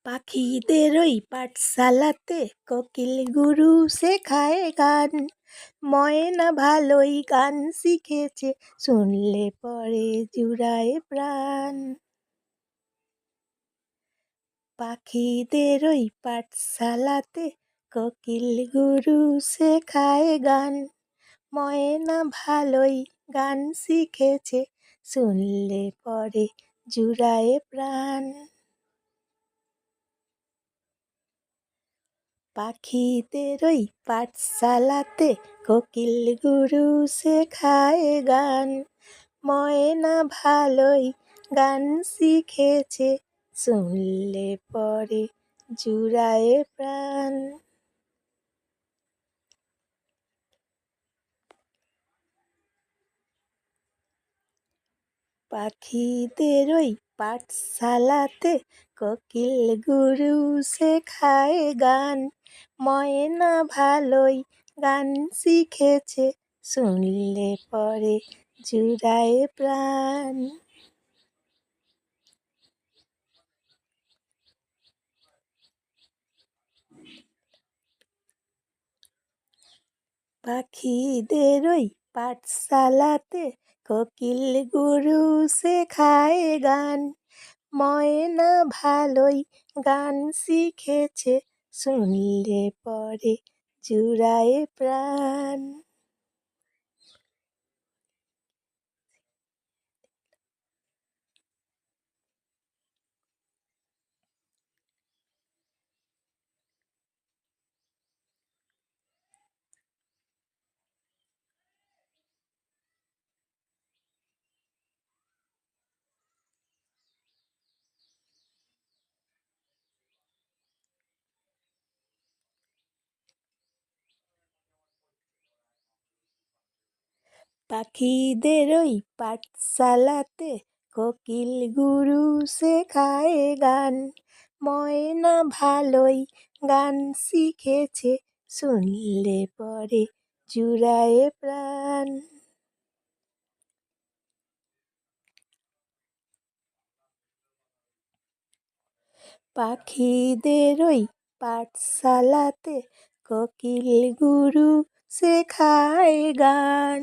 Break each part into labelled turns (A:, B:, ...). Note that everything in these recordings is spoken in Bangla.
A: পাখিদের ওই পাঠশালাতে কোকিল গুরু শেখায় গান। ময়না ভালোই গান শিখেছে, শুনলে পরে জুড়ায় প্রাণ। পাখিদের ওই পাঠশালাতে কোকিল গুরু শেখায় গান। ময়না ভালোই গান শিখেছে, শুনলে পরে জুড়ায় প্রাণ। পাখিদের ওই পাঠশালাতে কোকিল গুরু শেখায় গান। ময়না ভালোই গান শিখেছে, শুনলে পরে জুড়ায় প্রাণ। পাখিদের ওই পাঠশালাতে কোকিল গুরু শেখায় গান। ময়না ভালোই গান শিখেছে, শুনলে পরে জুড়ায় প্রাণ। পাখিদের ওই পাঠশালাতে কোকিল গুরু শেখায় গান। ময়না ভালোই গান শিখেছে, শুনলে পরে জুড়ায় প্রাণ। পাখিদের ওই পাঠশালাতে কোকিল গুরু শেখায় গান। ময়না ভালোই গান শিখেছে, শুনলে পরে জুড়ায় প্রাণ। পাখিদের ওই পাঠশালাতে কোকিল গুরু শেখায় গান।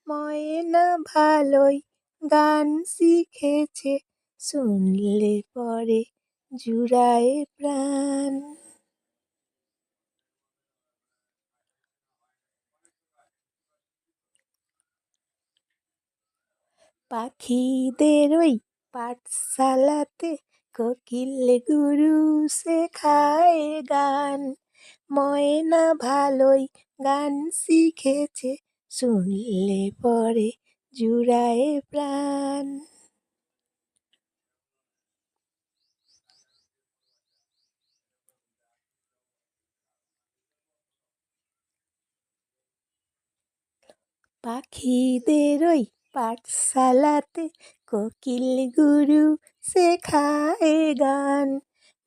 A: ময়না ভালোই গান শিখেছে, শুনলে পরে জুড়ায় প্রাণ। পাখিদের ওই পাঠশালাতে কোকিল গুরু শেখায় গান। ময়না ভালোই গান শিখেছে, শুনলে পরে জুড়ায় প্রাণ। পাখিদের ওই পাঠশালাতে কোকিল গুরু শেখায় গান।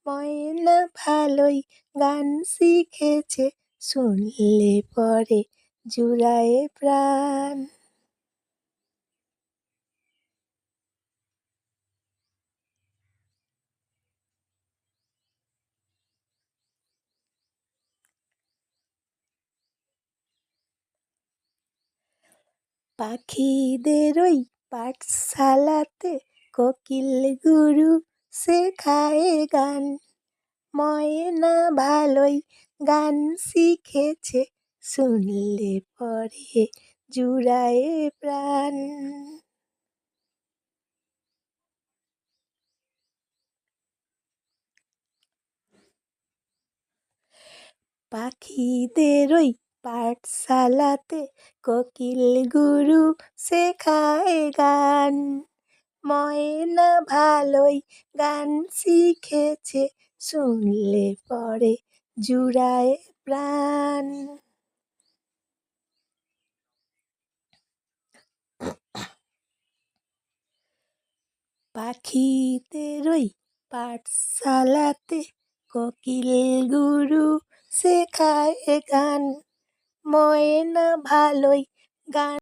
A: ময়না ভালোই গান শিখেছে, শুনলে পরে জুড়ায় প্রাণ। পাখিদের ওই পাঠশালাতে কোকিল গুরু শেখায় গান। ময়না ভালোই গান শিখেছে, শুনলে পরে জুড়ায় প্রাণ। পাখিদের ওই পাঠশালাতে কোকিল গুরু শেখায় গান। ময়না ভালোই গান শিখেছে, শুনলে পরে জুড়ায় প্রাণ। পাখিদের ওই পাঠশালাতে কোকিল গুরু শেখায় গান। ময়না ভালোই গান